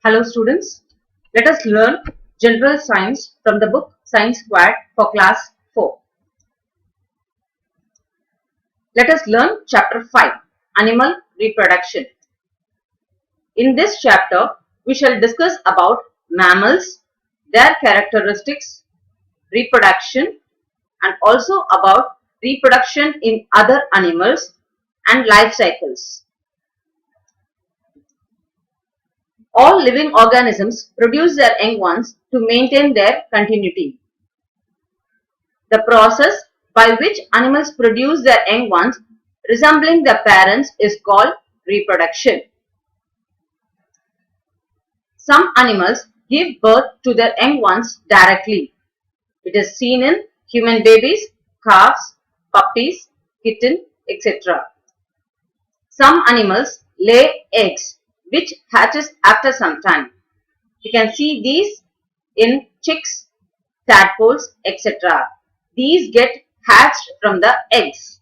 Hello students, let us learn general science from the book Science Squared for class 4. Let us learn chapter 5, Animal Reproduction. In this chapter, we shall discuss about mammals, their characteristics, reproduction, and also about reproduction in other animals and life cycles. All living organisms produce their young ones to maintain their continuity. The process by which animals produce their young ones resembling their parents is called reproduction. Some animals give birth to their young ones directly. It is seen in human babies, calves, puppies, kitten, etc. Some animals lay eggs which hatches after some time. You can see these in chicks, tadpoles, etc. These get hatched from the eggs.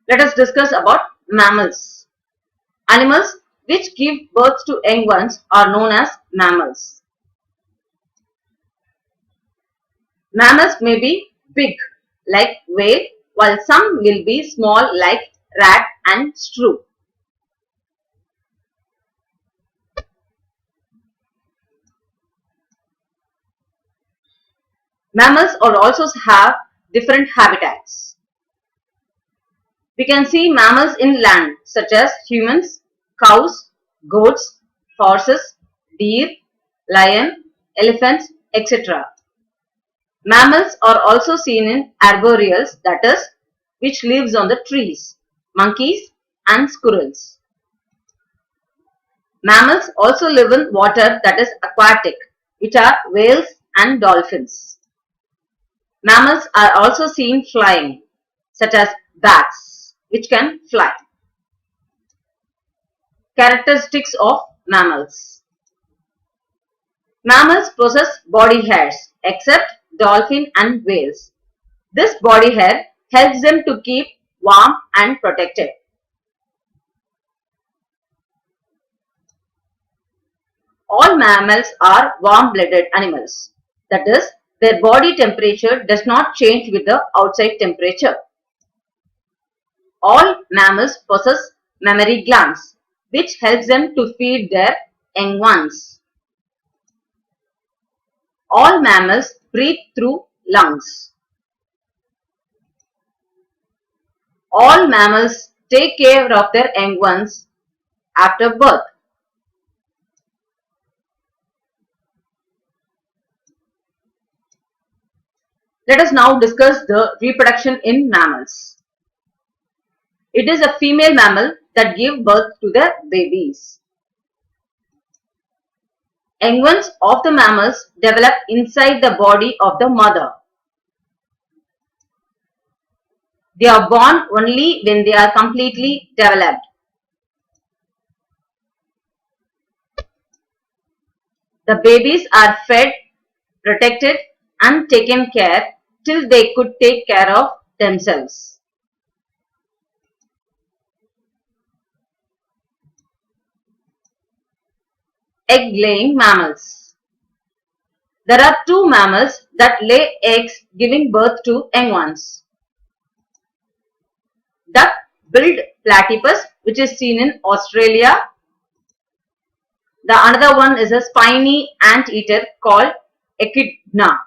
Let us discuss about mammals. Animals which give birth to young ones are known as mammals. Mammals may be big like whale, while some will be small like rat and shrew. Mammals also have different habitats. We can see mammals in land such as humans, cows, goats, horses, deer, lion, elephants, etc. Mammals are also seen in arboreals, that is, which lives on the trees, monkeys and squirrels. Mammals also live in water, that is aquatic, which are whales and dolphins. Mammals are also seen flying, such as bats, which can fly. Characteristics of mammals. Mammals possess body hairs, except dolphin and whales. This body hair helps them to keep warm and protected. All mammals are warm-blooded animals. That is, their body temperature does not change with the outside temperature. All mammals possess mammary glands, which helps them to feed their young ones. All mammals breathe through lungs. All mammals take care of their young ones after birth. Let us now discuss the reproduction in mammals. It is a female mammal that gives birth to the babies. Young ones of the mammals develop inside the body of the mother. They are born only when they are completely developed. The babies are fed, protected and taken care till they could take care of themselves. Egg-laying mammals. There are two mammals that lay eggs giving birth to young ones. Duck-billed platypus, which is seen in Australia. The another one is a spiny anteater called echidna.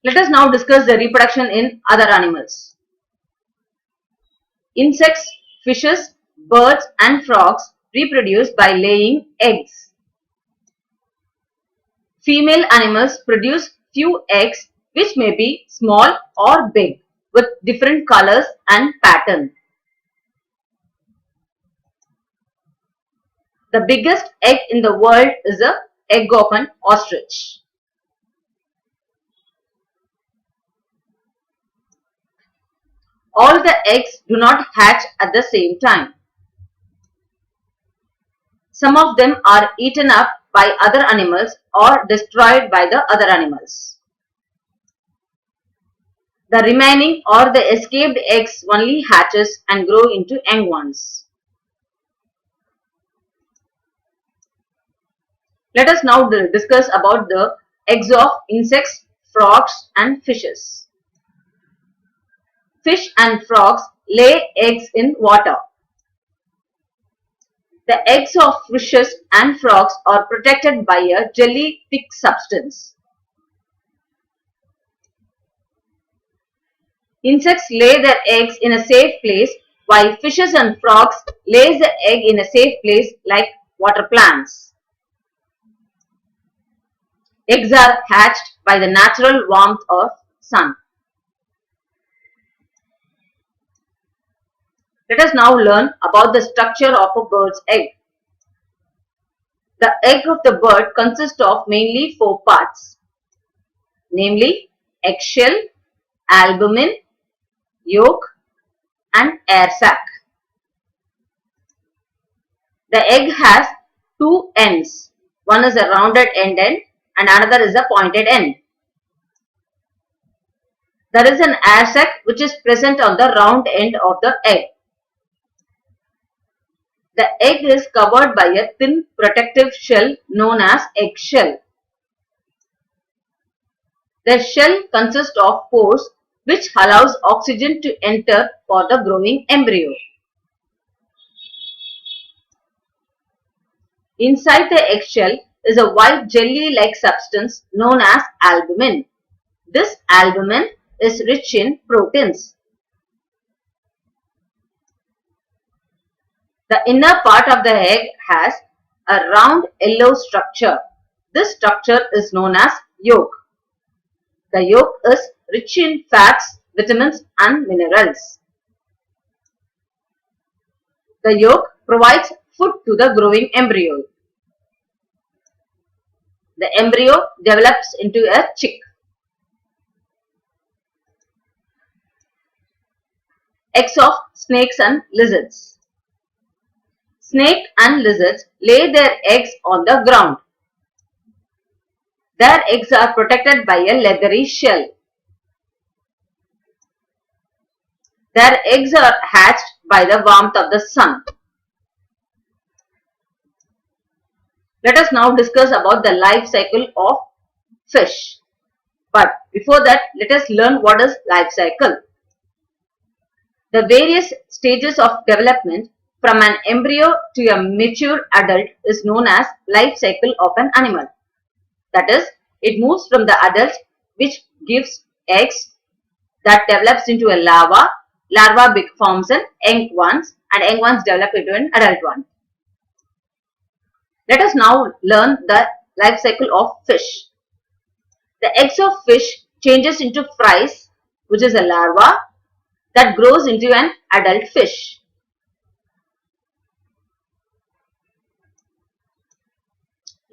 Let us now discuss the reproduction in other animals. Insects, fishes, birds and frogs reproduce by laying eggs. Female animals produce few eggs which may be small or big with different colors and patterns. The biggest egg in the world is the egg of an ostrich. All the eggs do not hatch at the same time. Some of them are eaten up by other animals or destroyed by the other animals. The remaining or the escaped eggs only hatches and grow into young ones. Let us now discuss about the eggs of insects, frogs and fishes. Fish and frogs lay eggs in water. The eggs of fishes and frogs are protected by a jelly-thick substance. Insects lay their eggs in a safe place, while fishes and frogs lay the egg in a safe place like water plants. Eggs are hatched by the natural warmth of sun. Let us now learn about the structure of a bird's egg. The egg of the bird consists of mainly four parts, namely eggshell, albumin, yolk and air sac. The egg has two ends. One is a rounded end and another is a pointed end. There is an air sac which is present on the round end of the egg. The egg is covered by a thin protective shell known as eggshell. The shell consists of pores which allows oxygen to enter for the growing embryo. Inside the eggshell is a white jelly-like substance known as albumin. This albumin is rich in proteins. The inner part of the egg has a round yellow structure. This structure is known as yolk. The yolk is rich in fats, vitamins and minerals. The yolk provides food to the growing embryo. The embryo develops into a chick. Eggs of snakes and lizards. Snake and lizards lay their eggs on the ground. Their eggs are protected by a leathery shell. Their eggs are hatched by the warmth of the sun. Let us now discuss about the life cycle of fish. But before that, let us learn what is life cycle. The various stages of development from an embryo to a mature adult is known as life cycle of an animal. That is, it moves from the adult which gives eggs that develops into a larva. Larva forms an young ones and young ones develop into an adult one. Let us now learn the life cycle of fish. The eggs of fish changes into fries, which is a larva that grows into an adult fish.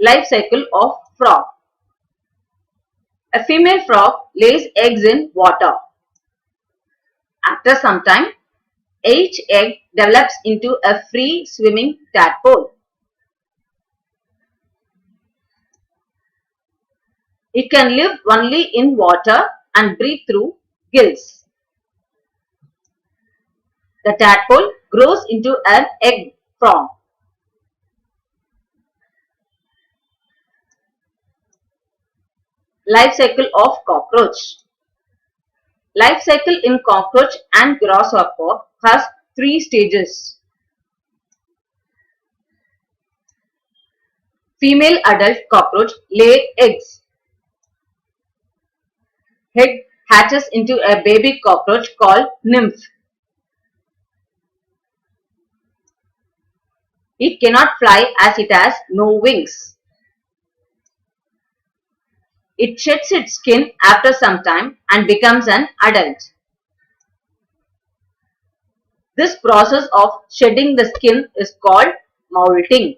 Life cycle of frog. A female frog lays eggs in water. After some time, each egg develops into a free swimming tadpole. It can live only in water and breathe through gills. The tadpole grows into an egg frog. Life cycle of cockroach. Life cycle in cockroach and grasshopper has 3 stages. Female adult cockroach lay eggs. Egg hatches into a baby cockroach called nymph. It cannot fly as it has no wings. It sheds its skin after some time and becomes an adult. This process of shedding the skin is called molting.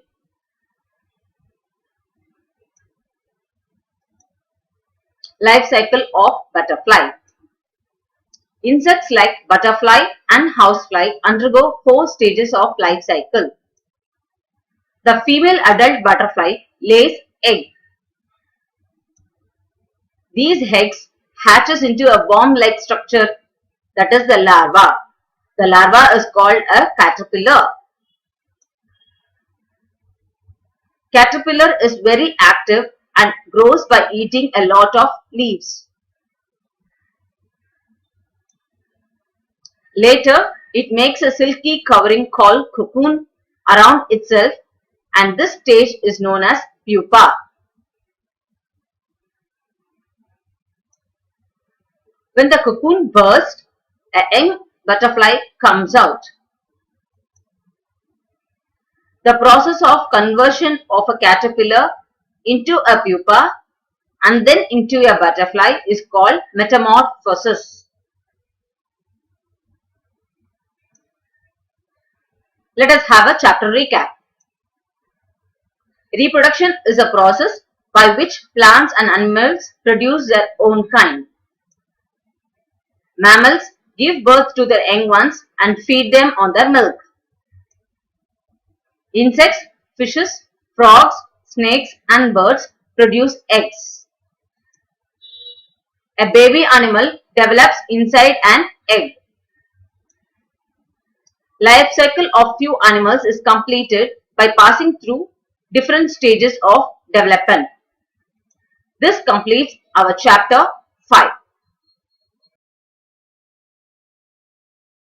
Life cycle of butterfly. Insects like butterfly and housefly undergo 4 stages of life cycle. The female adult butterfly lays eggs. These eggs hatches into a worm-like structure, that is the larva. The larva is called a caterpillar. Caterpillar is very active and grows by eating a lot of leaves. Later, it makes a silky covering called cocoon around itself, and this stage is known as pupa. When the cocoon bursts, a young butterfly comes out. The process of conversion of a caterpillar into a pupa and then into a butterfly is called metamorphosis. Let us have a chapter recap. Reproduction is a process by which plants and animals produce their own kind. Mammals give birth to their young ones and feed them on their milk. Insects, fishes, frogs, snakes and birds produce eggs. A baby animal develops inside an egg. Life cycle of few animals is completed by passing through different stages of development. This completes our chapter 5.